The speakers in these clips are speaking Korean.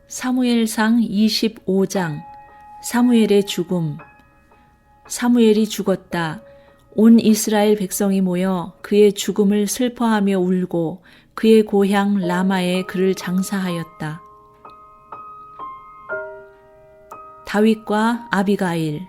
사무엘상 25장 사무엘의 죽음. 사무엘이 죽었다. 온 이스라엘 백성이 모여 그의 죽음을 슬퍼하며 울고 그의 고향 라마에 그를 장사하였다. 다윗과 아비가일.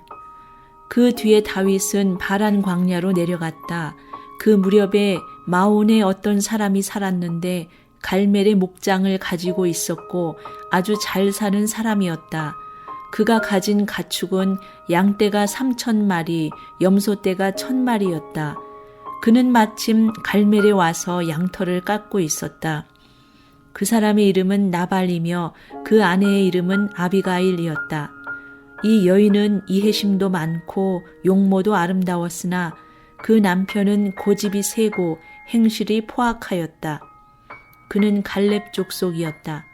그 뒤에 다윗은 바란 광야로 내려갔다. 그 무렵에 마온에 어떤 사람이 살았는데 갈멜의 목장을 가지고 있었고 아주 잘 사는 사람이었다. 그가 가진 가축은 양떼가 3,000마리, 염소떼가 1,000마리였다. 그는 마침 갈멜에 와서 양털을 깎고 있었다. 그 사람의 이름은 나발이며 그 아내의 이름은 아비가일이었다. 이 여인은 이해심도 많고 용모도 아름다웠으나 그 남편은 고집이 세고 행실이 포악하였다. 그는 갈렙 족속이었다.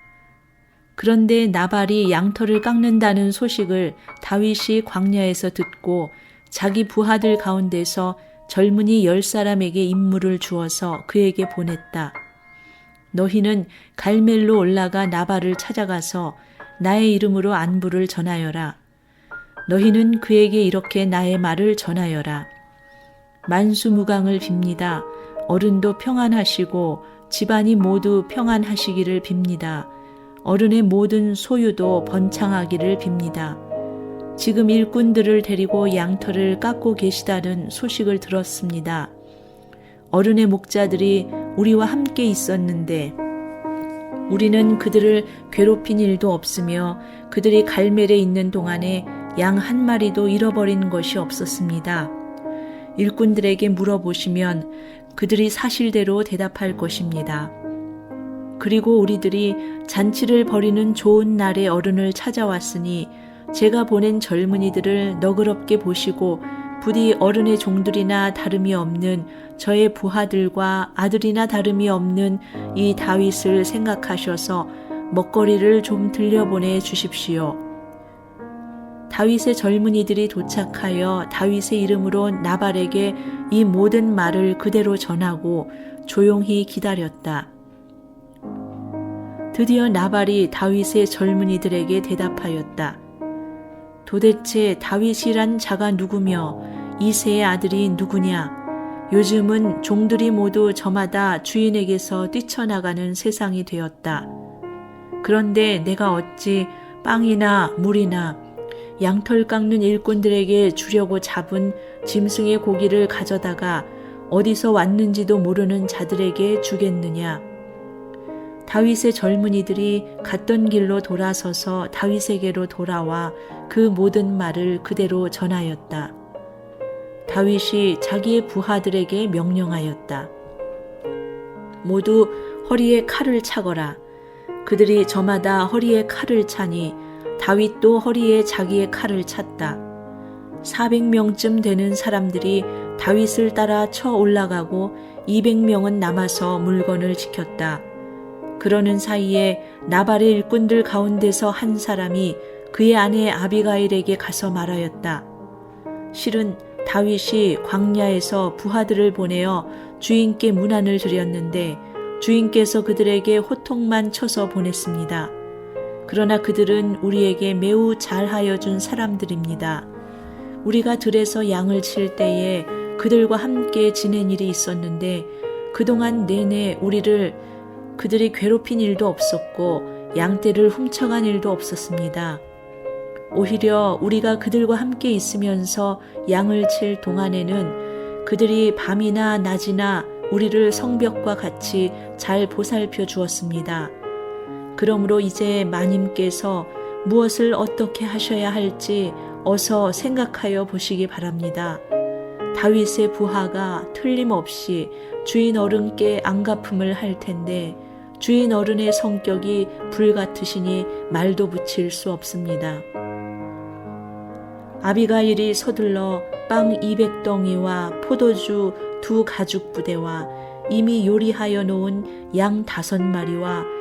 그런데 나발이 양털을 깎는다는 소식을 다윗이 광야에서 듣고 자기 부하들 가운데서 젊은이 10사람에게 임무를 주어서 그에게 보냈다. 너희는 갈멜로 올라가 나발을 찾아가서 나의 이름으로 안부를 전하여라. 너희는 그에게 이렇게 나의 말을 전하여라. 만수무강을 빕니다. 어른도 평안하시고 집안이 모두 평안하시기를 빕니다. 어른의 모든 소유도 번창하기를 빕니다. 지금 일꾼들을 데리고 양털을 깎고 계시다는 소식을 들었습니다. 어른의 목자들이 우리와 함께 있었는데 우리는 그들을 괴롭힌 일도 없으며 그들이 갈멜에 있는 동안에 양 한 마리도 잃어버린 것이 없었습니다. 일꾼들에게 물어보시면 그들이 사실대로 대답할 것입니다. 그리고 우리들이 잔치를 벌이는 좋은 날에 어른을 찾아왔으니 제가 보낸 젊은이들을 너그럽게 보시고 부디 어른의 종들이나 다름이 없는 저의 부하들과 아들이나 다름이 없는 이 다윗을 생각하셔서 먹거리를 좀 들려보내 주십시오. 다윗의 젊은이들이 도착하여 다윗의 이름으로 나발에게 이 모든 말을 그대로 전하고 조용히 기다렸다. 드디어 나발이 다윗의 젊은이들에게 대답하였다. 도대체 다윗이란 자가 누구며 이새의 아들이 누구냐? 요즘은 종들이 모두 저마다 주인에게서 뛰쳐나가는 세상이 되었다. 그런데 내가 어찌 빵이나 물이나 양털 깎는 일꾼들에게 주려고 잡은 짐승의 고기를 가져다가 어디서 왔는지도 모르는 자들에게 주겠느냐? 다윗의 젊은이들이 갔던 길로 돌아서서 다윗에게로 돌아와 그 모든 말을 그대로 전하였다. 다윗이 자기의 부하들에게 명령하였다. 모두 허리에 칼을 차거라. 그들이 저마다 허리에 칼을 차니 다윗도 허리에 자기의 칼을 찼다. 400명쯤 되는 사람들이 다윗을 따라 쳐 올라가고 200명은 남아서 물건을 지켰다. 그러는 사이에 나발의 일꾼들 가운데서 한 사람이 그의 아내 아비가일에게 가서 말하였다. 실은 다윗이 광야에서 부하들을 보내어 주인께 문안을 드렸는데 주인께서 그들에게 호통만 쳐서 보냈습니다. 그러나 그들은 우리에게 매우 잘하여 준 사람들입니다. 우리가 들에서 양을 칠 때에 그들과 함께 지낸 일이 있었는데 그동안 내내 우리를 그들이 괴롭힌 일도 없었고 양떼를 훔쳐간 일도 없었습니다. 오히려 우리가 그들과 함께 있으면서 양을 칠 동안에는 그들이 밤이나 낮이나 우리를 성벽과 같이 잘 보살펴 주었습니다. 그러므로 이제 마님께서 무엇을 어떻게 하셔야 할지 어서 생각하여 보시기 바랍니다. 다윗의 부하가 틀림없이 주인 어른께 안갚음을 할 텐데 주인 어른의 성격이 불같으시니 말도 붙일 수 없습니다. 아비가일이 서둘러 빵 200덩이와 포도주 2 가죽 부대와 이미 요리하여 놓은 양 5마리와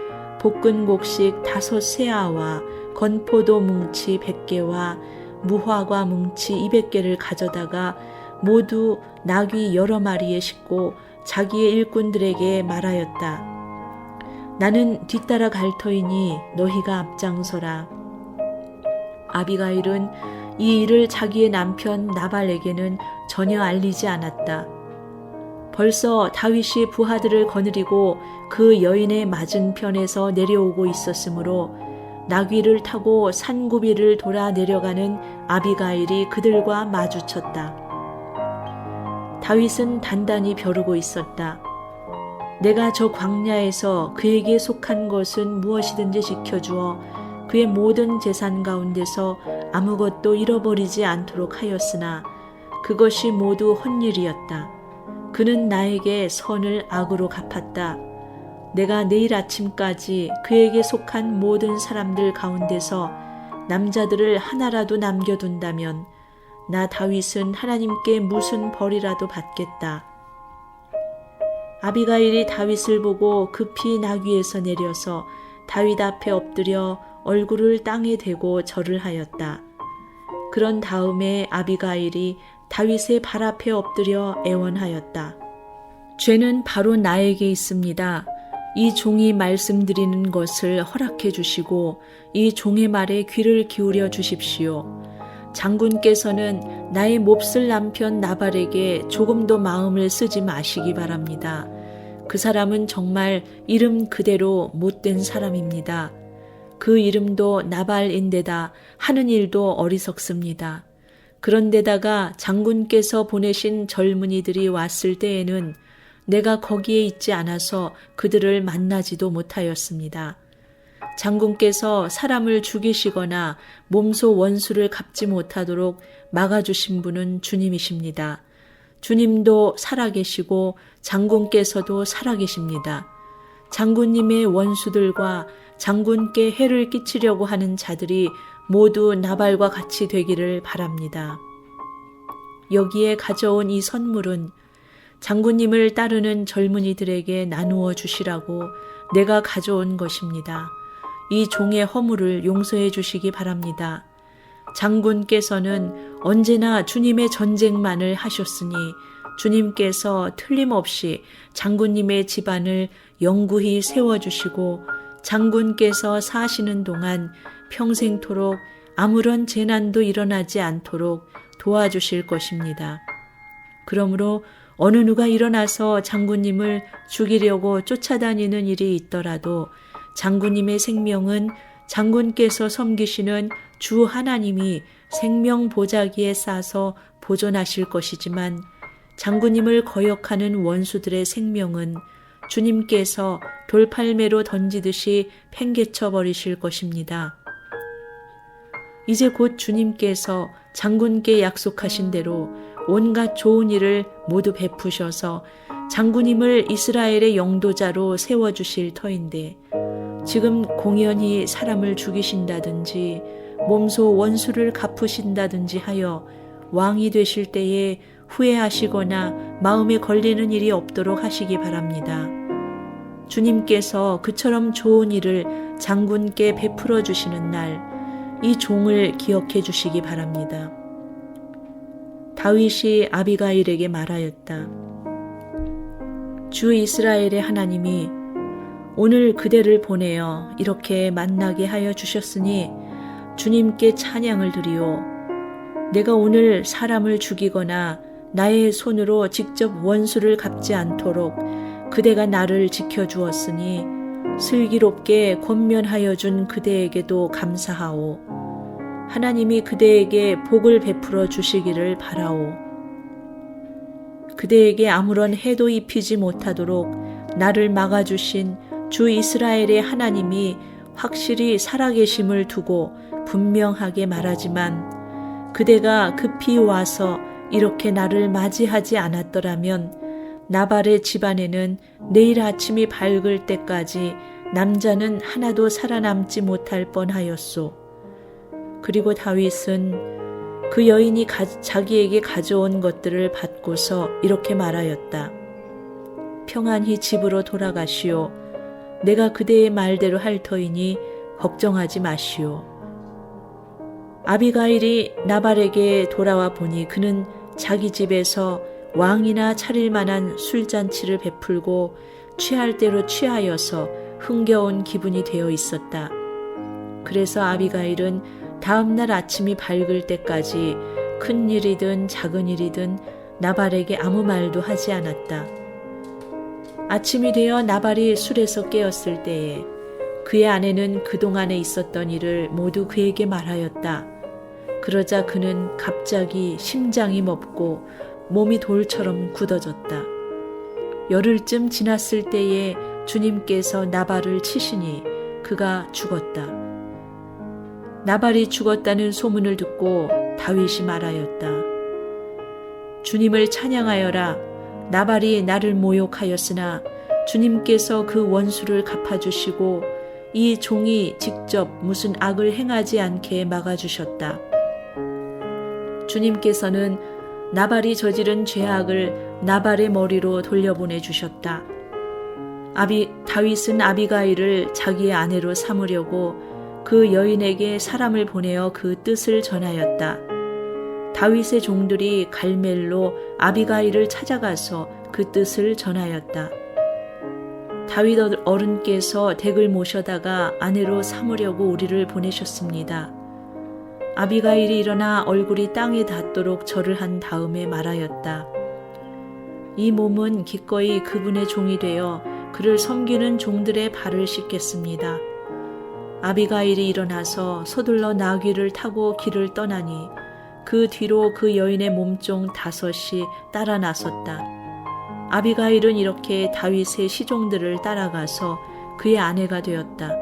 볶은 곡식 5 세아와 건포도 뭉치 100개와 무화과 뭉치 200개를 가져다가 모두 나귀 여러 마리에 싣고 자기의 일꾼들에게 말하였다. 나는 뒤따라 갈 터이니 너희가 앞장서라. 아비가일은 이 일을 자기의 남편 나발에게는 전혀 알리지 않았다. 벌써 다윗이 부하들을 거느리고 그 여인의 맞은편에서 내려오고 있었으므로 나귀를 타고 산고비를 돌아 내려가는 아비가일이 그들과 마주쳤다. 다윗은 단단히 벼르고 있었다. 내가 저 광야에서 그에게 속한 것은 무엇이든지 지켜주어 그의 모든 재산 가운데서 아무것도 잃어버리지 않도록 하였으나 그것이 모두 헛일이었다. 그는 나에게 선을 악으로 갚았다. 내가 내일 아침까지 그에게 속한 모든 사람들 가운데서 남자들을 하나라도 남겨둔다면 나 다윗은 하나님께 무슨 벌이라도 받겠다. 아비가일이 다윗을 보고 급히 나귀에서 내려서 다윗 앞에 엎드려 얼굴을 땅에 대고 절을 하였다. 그런 다음에 아비가일이 다윗의 발 앞에 엎드려 애원하였다. 죄는 바로 나에게 있습니다. 이 종이 말씀드리는 것을 허락해 주시고 이 종의 말에 귀를 기울여 주십시오. 장군께서는 나의 몹쓸 남편 나발에게 조금도 마음을 쓰지 마시기 바랍니다. 그 사람은 정말 이름 그대로 못된 사람입니다. 그 이름도 나발인데다 하는 일도 어리석습니다. 그런데다가 장군께서 보내신 젊은이들이 왔을 때에는 내가 거기에 있지 않아서 그들을 만나지도 못하였습니다. 장군께서 사람을 죽이시거나 몸소 원수를 갚지 못하도록 막아주신 분은 주님이십니다. 주님도 살아계시고 장군께서도 살아계십니다. 장군님의 원수들과 장군께 해를 끼치려고 하는 자들이 모두 나발과 같이 되기를 바랍니다. 여기에 가져온 이 선물은 장군님을 따르는 젊은이들에게 나누어 주시라고 내가 가져온 것입니다. 이 종의 허물을 용서해 주시기 바랍니다. 장군께서는 언제나 주님의 전쟁만을 하셨으니 주님께서 틀림없이 장군님의 집안을 영구히 세워주시고 장군께서 사시는 동안 평생토록 아무런 재난도 일어나지 않도록 도와주실 것입니다. 그러므로 어느 누가 일어나서 장군님을 죽이려고 쫓아다니는 일이 있더라도 장군님의 생명은 장군께서 섬기시는 주 하나님이 생명 보자기에 싸서 보존하실 것이지만 장군님을 거역하는 원수들의 생명은 주님께서 돌팔매로 던지듯이 팽개쳐 버리실 것입니다. 이제 곧 주님께서 장군께 약속하신 대로 온갖 좋은 일을 모두 베푸셔서 장군님을 이스라엘의 영도자로 세워주실 터인데 지금 공연히 사람을 죽이신다든지 몸소 원수를 갚으신다든지 하여 왕이 되실 때에 후회하시거나 마음에 걸리는 일이 없도록 하시기 바랍니다. 주님께서 그처럼 좋은 일을 장군께 베풀어 주시는 날 이 종을 기억해 주시기 바랍니다. 다윗이 아비가일에게 말하였다. 주 이스라엘의 하나님이 오늘 그대를 보내어 이렇게 만나게 하여 주셨으니 주님께 찬양을 드리오. 내가 오늘 사람을 죽이거나 나의 손으로 직접 원수를 갚지 않도록 그대가 나를 지켜주었으니 슬기롭게 권면하여 준 그대에게도 감사하오. 하나님이 그대에게 복을 베풀어 주시기를 바라오. 그대에게 아무런 해도 입히지 못하도록 나를 막아주신 주 이스라엘의 하나님이 확실히 살아계심을 두고 분명하게 말하지만 그대가 급히 와서 이렇게 나를 맞이하지 않았더라면 나발의 집안에는 내일 아침이 밝을 때까지 남자는 하나도 살아남지 못할 뻔하였소. 그리고 다윗은 그 여인이 자기에게 가져온 것들을 받고서 이렇게 말하였다. 평안히 집으로 돌아가시오. 내가 그대의 말대로 할 터이니 걱정하지 마시오. 아비가일이 나발에게 돌아와 보니 그는 자기 집에서 왕이나 차릴 만한 술잔치를 베풀고 취할 대로 취하여서 흥겨운 기분이 되어 있었다. 그래서 아비가일은 다음 날 아침이 밝을 때까지 큰 일이든 작은 일이든 나발에게 아무 말도 하지 않았다. 아침이 되어 나발이 술에서 깨었을 때에 그의 아내는 그동안에 있었던 일을 모두 그에게 말하였다. 그러자 그는 갑자기 심장이 멎고 몸이 돌처럼 굳어졌다. 열흘쯤 지났을 때에 주님께서 나발을 치시니 그가 죽었다. 나발이 죽었다는 소문을 듣고 다윗이 말하였다. 주님을 찬양하여라. 나발이 나를 모욕하였으나 주님께서 그 원수를 갚아주시고 이 종이 직접 무슨 악을 행하지 않게 막아주셨다. 주님께서는 나발이 저지른 죄악을 나발의 머리로 돌려보내 주셨다. 다윗은 아비가일을 자기의 아내로 삼으려고 그 여인에게 사람을 보내어 그 뜻을 전하였다. 다윗의 종들이 갈멜로 아비가일을 찾아가서 그 뜻을 전하였다. 다윗 어른께서 댁을 모셔다가 아내로 삼으려고 우리를 보내셨습니다. 아비가일이 일어나 얼굴이 땅에 닿도록 절을 한 다음에 말하였다. 이 몸은 기꺼이 그분의 종이 되어 그를 섬기는 종들의 발을 씻겠습니다. 아비가일이 일어나서 서둘러 나귀를 타고 길을 떠나니 그 뒤로 그 여인의 몸종 5이 따라 나섰다. 아비가일은 이렇게 다윗의 시종들을 따라가서 그의 아내가 되었다.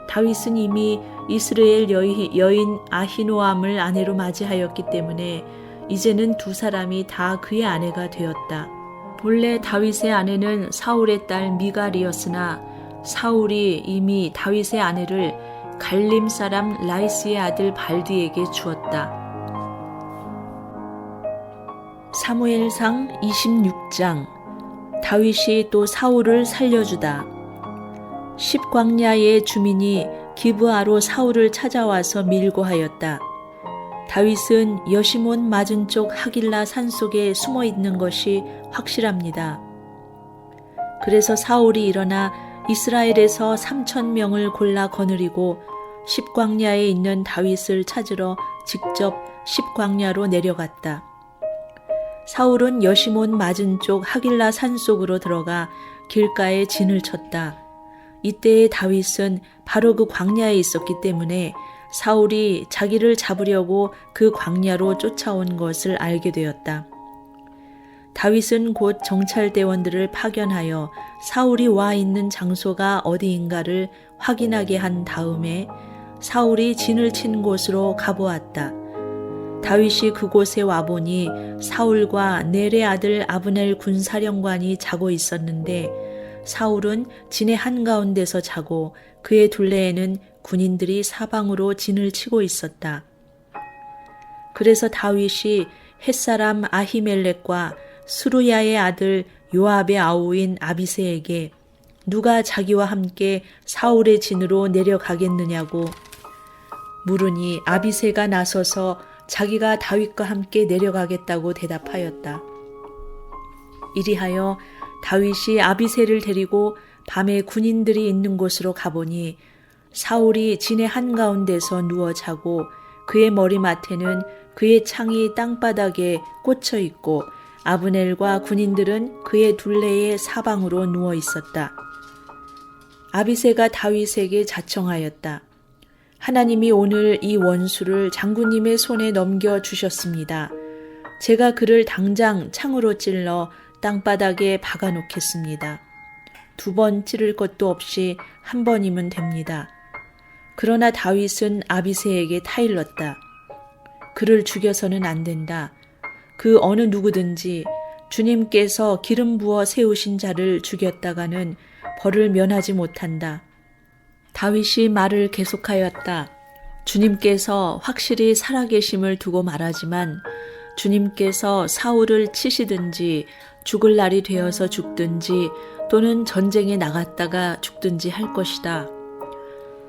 다윗은 이미 이스라엘 여인 아히노암을 아내로 맞이하였기 때문에 이제는 두 사람이 다 그의 아내가 되었다. 본래 다윗의 아내는 사울의 딸 미갈이었으나 사울이 이미 다윗의 아내를 갈림 사람 라이스의 아들 발디에게 주었다. 사무엘상 26장. 다윗이 또 사울을 살려주다. 십광야의 주민이 기브아로 사울을 찾아와서 밀고 하였다. 다윗은 여시몬 맞은쪽 하길라 산속에 숨어 있는 것이 확실합니다. 그래서 사울이 일어나 이스라엘에서 3,000명을 골라 거느리고 십광야에 있는 다윗을 찾으러 직접 십광야로 내려갔다. 사울은 여시몬 맞은쪽 하길라 산속으로 들어가 길가에 진을 쳤다. 이때의 다윗은 바로 그 광야에 있었기 때문에 사울이 자기를 잡으려고 그 광야로 쫓아온 것을 알게 되었다. 다윗은 곧 정찰대원들을 파견하여 사울이 와 있는 장소가 어디인가를 확인하게 한 다음에 사울이 진을 친 곳으로 가보았다. 다윗이 그곳에 와보니 사울과 넬의 아들 아브넬 군사령관이 자고 있었는데 사울은 진의 한가운데서 자고 그의 둘레에는 군인들이 사방으로 진을 치고 있었다. 그래서 다윗이 햇사람 아히멜렉과 스루야의 아들 요압의 아우인 아비새에게 누가 자기와 함께 사울의 진으로 내려가겠느냐고 물으니 아비새가 나서서 자기가 다윗과 함께 내려가겠다고 대답하였다. 이리하여 다윗이 아비새를 데리고 밤에 군인들이 있는 곳으로 가보니 사울이 진의 한가운데서 누워 자고 그의 머리맡에는 그의 창이 땅바닥에 꽂혀 있고 아브넬과 군인들은 그의 둘레의 사방으로 누워 있었다. 아비새가 다윗에게 자청하였다. 하나님이 오늘 이 원수를 장군님의 손에 넘겨주셨습니다. 제가 그를 당장 창으로 찔러 땅바닥에 박아놓겠습니다. 2번 찌를 것도 없이 1번이면 됩니다. 그러나 다윗은 아비새에게 타일렀다. 그를 죽여서는 안 된다. 그 어느 누구든지 주님께서 기름 부어 세우신 자를 죽였다가는 벌을 면하지 못한다. 다윗이 말을 계속하였다. 주님께서 확실히 살아계심을 두고 말하지만 주님께서 사울을 치시든지 죽을 날이 되어서 죽든지 또는 전쟁에 나갔다가 죽든지 할 것이다.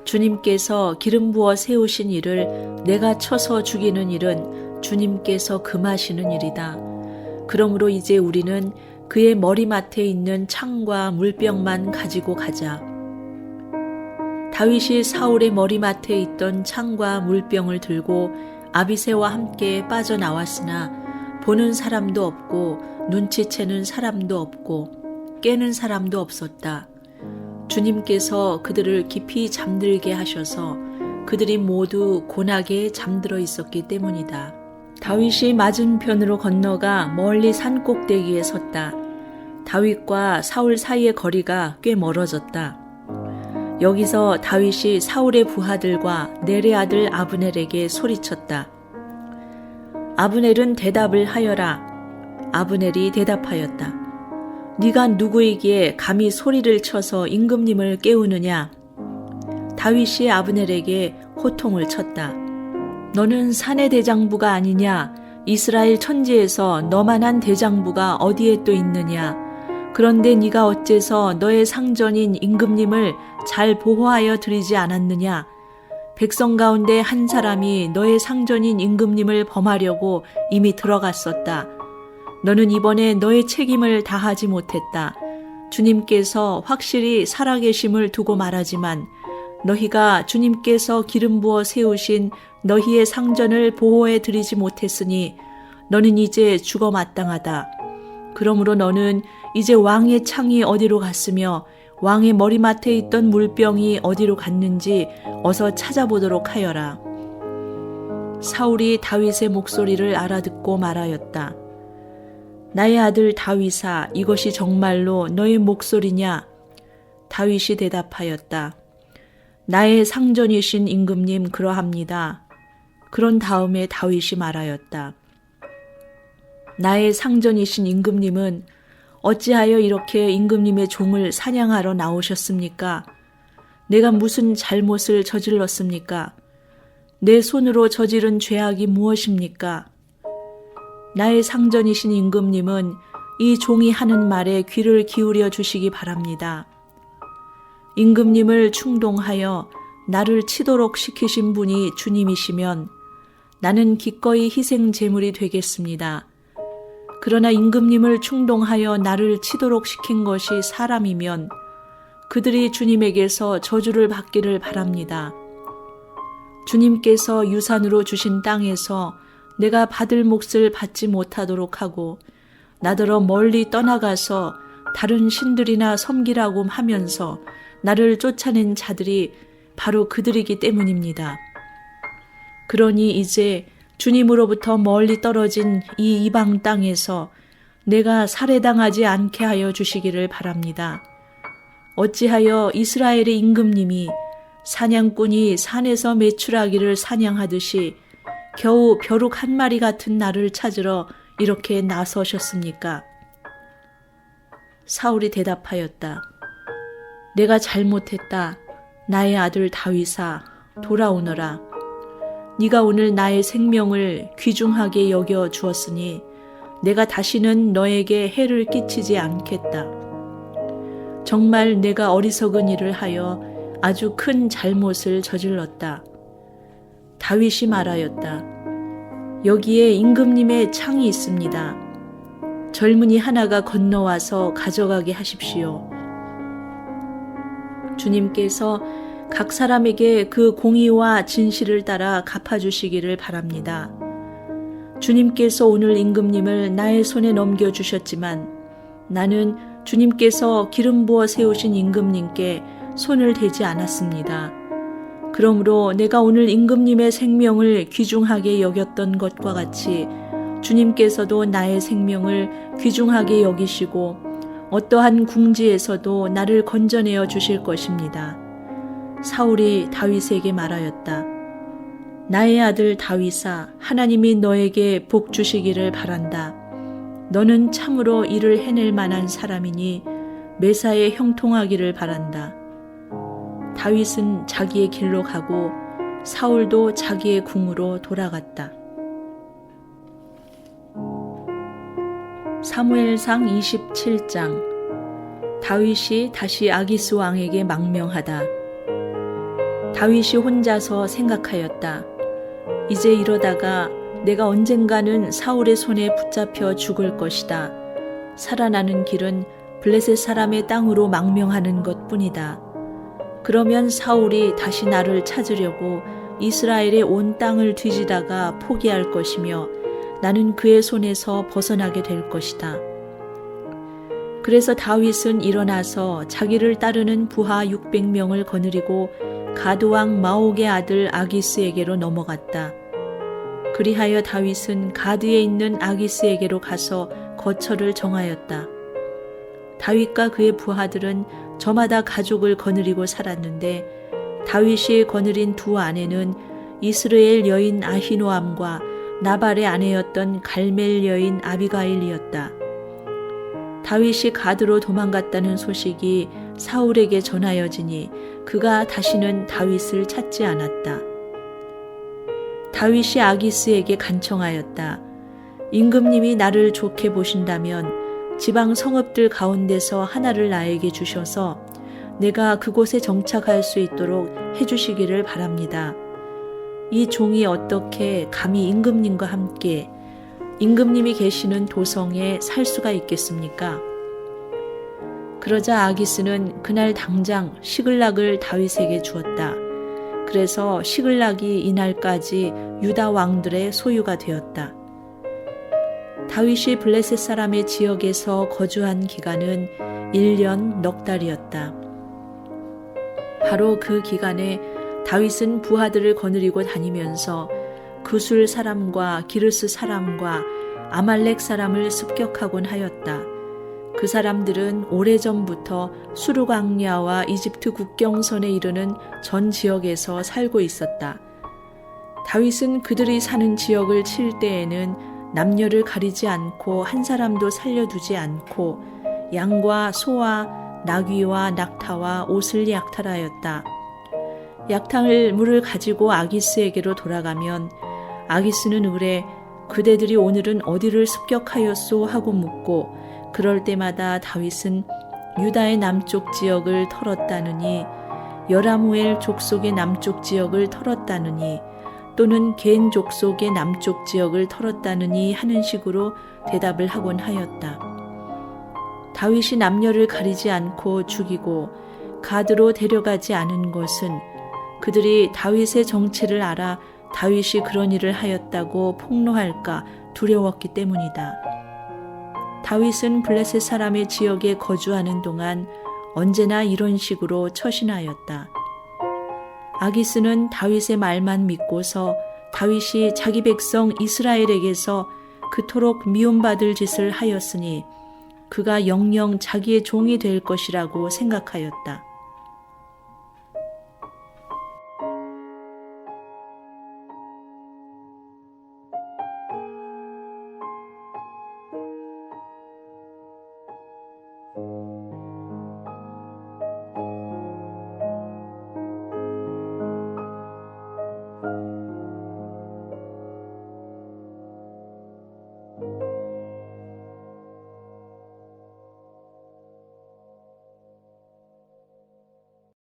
주님께서 기름 부어 세우신 일을 내가 쳐서 죽이는 일은 주님께서 금하시는 일이다. 그러므로 이제 우리는 그의 머리맡에 있는 창과 물병만 가지고 가자. 다윗이 사울의 머리맡에 있던 창과 물병을 들고 아비새와 함께 빠져나왔으나 보는 사람도 없고 눈치채는 사람도 없고 깨는 사람도 없었다. 주님께서 그들을 깊이 잠들게 하셔서 그들이 모두 고나게 잠들어 있었기 때문이다. 다윗이 맞은편으로 건너가 멀리 산 꼭대기에 섰다. 다윗과 사울 사이의 거리가 꽤 멀어졌다. 여기서 다윗이 사울의 부하들과 넬의 아들 아브넬에게 소리쳤다. 아브넬은 대답을 하여라. 아브넬이 대답하였다. 네가 누구이기에 감히 소리를 쳐서 임금님을 깨우느냐? 다윗이 아브넬에게 호통을 쳤다. 너는 산의 대장부가 아니냐? 이스라엘 천지에서 너만한 대장부가 어디에 또 있느냐? 그런데 네가 어째서 너의 상전인 임금님을 잘 보호하여 드리지 않았느냐? 백성 가운데 한 사람이 너의 상전인 임금님을 범하려고 이미 들어갔었다. 너는 이번에 너의 책임을 다하지 못했다. 주님께서 확실히 살아계심을 두고 말하지만 너희가 주님께서 기름 부어 세우신 너희의 상전을 보호해 드리지 못했으니 너는 이제 죽어 마땅하다. 그러므로 너는 이제 왕의 창이 어디로 갔으며 왕의 머리맡에 있던 물병이 어디로 갔는지 어서 찾아보도록 하여라. 사울이 다윗의 목소리를 알아듣고 말하였다. 나의 아들 다윗아, 이것이 정말로 너의 목소리냐? 다윗이 대답하였다. 나의 상전이신 임금님 그러합니다. 그런 다음에 다윗이 말하였다. 나의 상전이신 임금님은 어찌하여 이렇게 임금님의 종을 사냥하러 나오셨습니까? 내가 무슨 잘못을 저질렀습니까? 내 손으로 저지른 죄악이 무엇입니까? 나의 상전이신 임금님은 이 종이 하는 말에 귀를 기울여 주시기 바랍니다. 임금님을 충동하여 나를 치도록 시키신 분이 주님이시면 나는 기꺼이 희생 제물이 되겠습니다. 그러나 임금님을 충동하여 나를 치도록 시킨 것이 사람이면 그들이 주님에게서 저주를 받기를 바랍니다. 주님께서 유산으로 주신 땅에서 내가 받을 몫을 받지 못하도록 하고 나더러 멀리 떠나가서 다른 신들이나 섬기라고 하면서 나를 쫓아낸 자들이 바로 그들이기 때문입니다. 그러니 이제 주님으로부터 멀리 떨어진 이 이방 땅에서 내가 살해당하지 않게 하여 주시기를 바랍니다. 어찌하여 이스라엘의 임금님이 사냥꾼이 산에서 메추라기를 사냥하듯이 겨우 벼룩 한 마리 같은 나를 찾으러 이렇게 나서셨습니까? 사울이 대답하였다. 내가 잘못했다. 나의 아들 다윗아, 돌아오너라. 네가 오늘 나의 생명을 귀중하게 여겨 주었으니 내가 다시는 너에게 해를 끼치지 않겠다. 정말 내가 어리석은 일을 하여 아주 큰 잘못을 저질렀다. 다윗이 말하였다. 여기에 임금님의 창이 있습니다. 젊은이 하나가 건너와서 가져가게 하십시오. 주님께서 각 사람에게 그 공의와 진실을 따라 갚아주시기를 바랍니다. 주님께서 오늘 임금님을 나의 손에 넘겨주셨지만 나는 주님께서 기름 부어 세우신 임금님께 손을 대지 않았습니다. 그러므로 내가 오늘 임금님의 생명을 귀중하게 여겼던 것과 같이 주님께서도 나의 생명을 귀중하게 여기시고 어떠한 궁지에서도 나를 건져내어 주실 것입니다. 사울이 다윗에게 말하였다. 나의 아들 다윗아, 하나님이 너에게 복 주시기를 바란다. 너는 참으로 일을 해낼 만한 사람이니 매사에 형통하기를 바란다. 다윗은 자기의 길로 가고 사울도 자기의 궁으로 돌아갔다. 사무엘상 27장. 다윗이 다시 아기스 왕에게 망명하다. 다윗이 혼자서 생각하였다. 이제 이러다가 내가 언젠가는 사울의 손에 붙잡혀 죽을 것이다. 살아나는 길은 블레셋 사람의 땅으로 망명하는 것뿐이다. 그러면 사울이 다시 나를 찾으려고 이스라엘의 온 땅을 뒤지다가 포기할 것이며 나는 그의 손에서 벗어나게 될 것이다. 그래서 다윗은 일어나서 자기를 따르는 부하 600명을 거느리고 가드왕 마옥의 아들 아기스에게로 넘어갔다. 그리하여 다윗은 가드에 있는 아기스에게로 가서 거처를 정하였다. 다윗과 그의 부하들은 저마다 가족을 거느리고 살았는데 다윗이 거느린 두 아내는 이스라엘 여인 아히노암과 나발의 아내였던 갈멜 여인 아비가일이었다. 다윗이 가드로 도망갔다는 소식이 사울에게 전하여지니 그가 다시는 다윗을 찾지 않았다. 다윗이 아기스에게 간청하였다. 임금님이 나를 좋게 보신다면 지방 성읍들 가운데서 하나를 나에게 주셔서 내가 그곳에 정착할 수 있도록 해주시기를 바랍니다. 이 종이 어떻게 감히 임금님과 함께 임금님이 계시는 도성에 살 수가 있겠습니까? 그러자 아기스는 그날 당장 시글락을 다윗에게 주었다. 그래서 시글락이 이날까지 유다 왕들의 소유가 되었다. 다윗이 블레셋 사람의 지역에서 거주한 기간은 1년 넉 달이었다. 바로 그 기간에 다윗은 부하들을 거느리고 다니면서 구술 사람과 기르스 사람과 아말렉 사람을 습격하곤 하였다. 그 사람들은 오래전부터 수르광야와 이집트 국경선에 이르는 전 지역에서 살고 있었다. 다윗은 그들이 사는 지역을 칠 때에는 남녀를 가리지 않고 한 사람도 살려두지 않고 양과 소와 나귀와 낙타와 옷을 약탈하였다. 약탈 물을 가지고 아기스에게로 돌아가면 아기스는 의뢰 그대들이 오늘은 어디를 습격하였소 하고 묻고 그럴 때마다 다윗은 유다의 남쪽 지역을 털었다느니 여라무엘 족속의 남쪽 지역을 털었다느니 또는 겐 족속의 남쪽 지역을 털었다느니 하는 식으로 대답을 하곤 하였다. 다윗이 남녀를 가리지 않고 죽이고 가드로 데려가지 않은 것은 그들이 다윗의 정체를 알아 다윗이 그런 일을 하였다고 폭로할까 두려웠기 때문이다. 다윗은 블레셋 사람의 지역에 거주하는 동안 언제나 이런 식으로 처신하였다. 아기스는 다윗의 말만 믿고서 다윗이 자기 백성 이스라엘에게서 그토록 미움받을 짓을 하였으니 그가 영영 자기의 종이 될 것이라고 생각하였다.